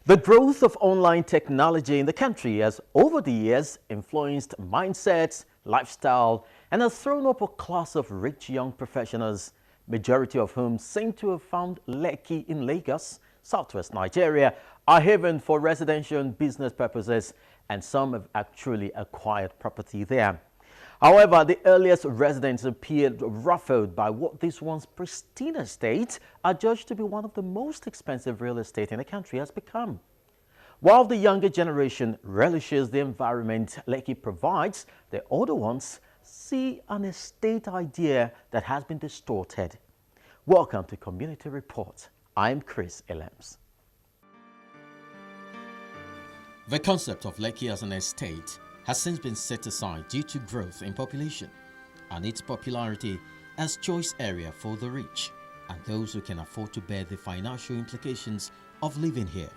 The growth of online technology in the country has over the years influenced mindsets, lifestyle, and has thrown up a class of rich young professionals, majority of whom seem to have found Lekki in Lagos, southwest Nigeria, a haven for residential and business purposes, and some have actually acquired property there. However, the earliest residents appeared ruffled by what this once pristine estate are judged to be one of the most expensive real estate in the country has become. While the younger generation relishes the environment Lekki provides, the older ones see an estate idea that has been distorted. Welcome to Community Report. I'm Chris Elems. The concept of Lekki as an estate has since been set aside due to growth in population and its popularity as choice area for the rich and those who can afford to bear the financial implications of living here.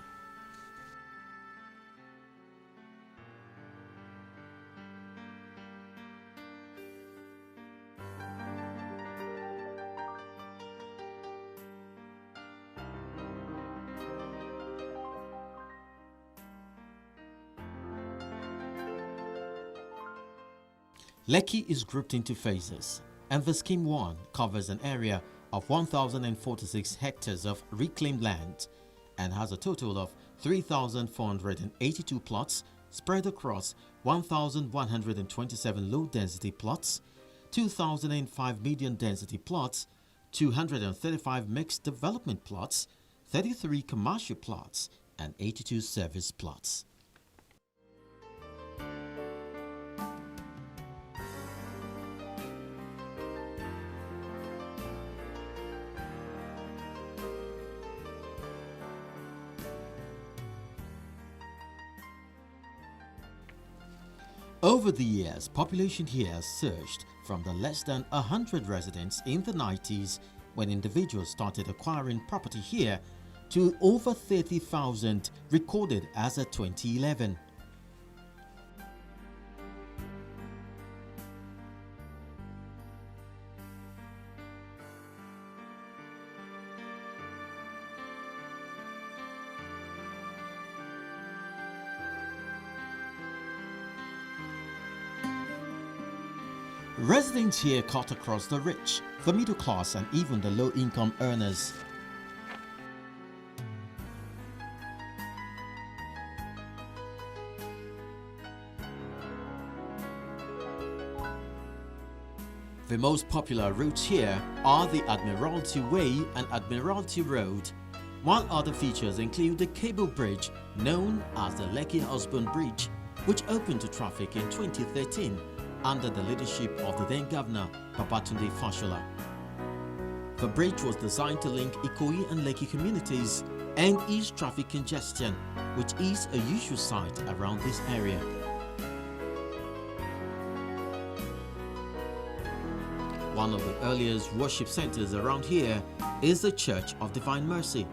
Lekki is grouped into phases, and the Scheme 1 covers an area of 1,046 hectares of reclaimed land and has a total of 3,482 plots spread across 1,127 low-density plots, 2,005 medium-density plots, 235 mixed development plots, 33 commercial plots, and 82 service plots. Over the years, population here has surged from the less than 100 residents in the 90s when individuals started acquiring property here to over 30,000 recorded as of 2011. Residents here cut across the rich, the middle class and even the low-income earners. The most popular routes here are the Admiralty Way and Admiralty Road, while other features include the cable bridge known as the Lekki Husband Bridge, which opened to traffic in 2013 under the leadership of the then Governor Babatunde Fashola. The bridge was designed to link Ikoyi and Lekki communities and ease traffic congestion, which is a usual sight around this area. One of the earliest worship centers around here is the Church of Divine Mercy,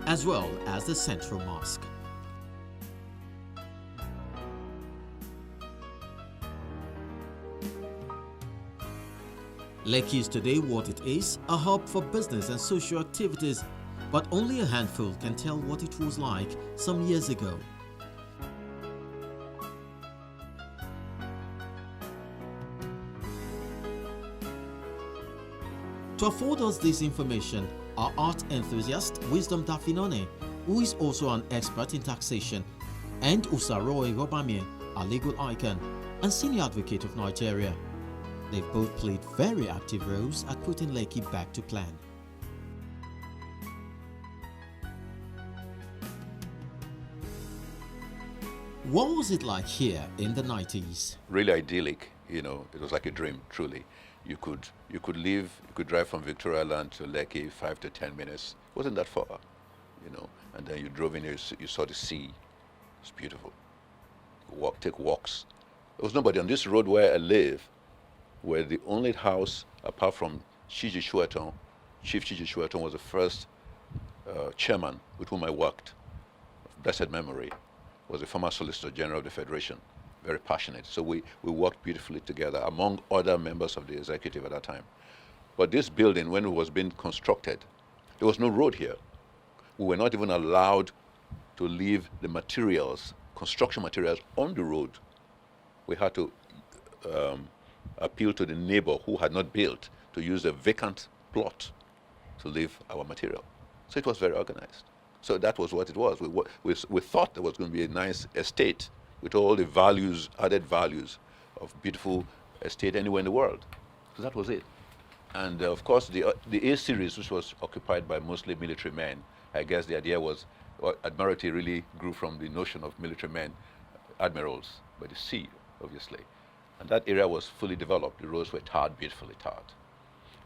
as well as the Central Mosque. Lekki is today what it is, a hub for business and social activities, but only a handful can tell what it was like some years ago. To afford us this information, our art enthusiast Wisdom Dafinone, who is also an expert in taxation, and Usaroe Robamie, a legal icon and senior advocate of Nigeria. They've both played very active roles at putting Lekki back to plan. What was it like here in the 90s? Really idyllic, you know, it was like a dream, truly. You could drive from Victoria Land to Lekki 5 to 10 minutes. It wasn't that far, you know, and then you drove in, you saw the sea. It's beautiful. Take walks. There was nobody on this road where I live, where the only house, apart from Chief Chiji Shueton was the first chairman with whom I worked, of blessed memory, was the former Solicitor General of the Federation, very passionate. So we worked beautifully together, among other members of the executive at that time. But this building, when it was being constructed, There was no road here. We were not even allowed to leave the materials, construction materials, on the road. We had to appeal to the neighbor who had not built to use a vacant plot to leave our material. So it was very organized. So that was what it was. We thought there was going to be a nice estate with all the values, added values of beautiful estate anywhere in the world. So that was it. And of course, the A series, which was occupied by mostly military men, I guess the idea was, well, Admiralty really grew from the notion of military men, admirals by the sea, obviously. And that area was fully developed. The roads were tarred, beautifully tarred.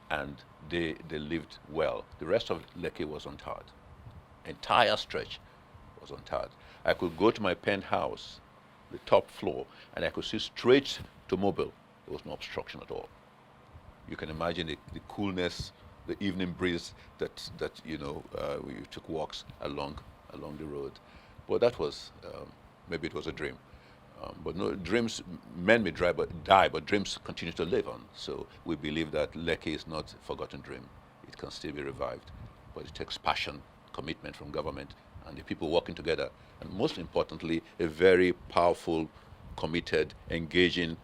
And they lived well. The rest of Lekki was untarred. Entire stretch was untarred. I could go to my penthouse, the top floor, and I could see straight to Mobile. There was no obstruction at all. You can imagine the coolness, the evening breeze that we took walks along the road. But that was, maybe it was a dream. But no, dreams, men may die, but dreams continue to live on. So we believe that Lekki is not a forgotten dream. It can still be revived. But it takes passion, commitment from government, and the people working together. And most importantly, a very powerful, committed, engaging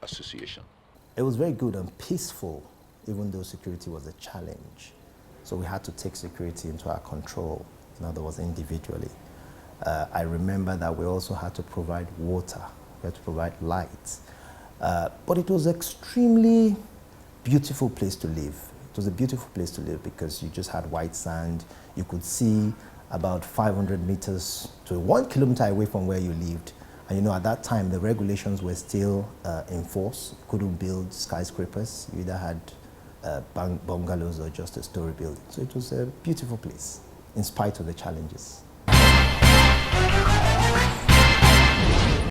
association. It was very good and peaceful, even though security was a challenge. So we had to take security into our control, in other words, individually. I remember that we also had to provide water, we had to provide light. But it was an extremely beautiful place to live. It was a beautiful place to live because you just had white sand. You could see about 500 meters to 1 kilometer away from where you lived. And at that time, the regulations were still in force. You couldn't build skyscrapers. You either had bungalows or just a story building. So it was a beautiful place, in spite of the challenges.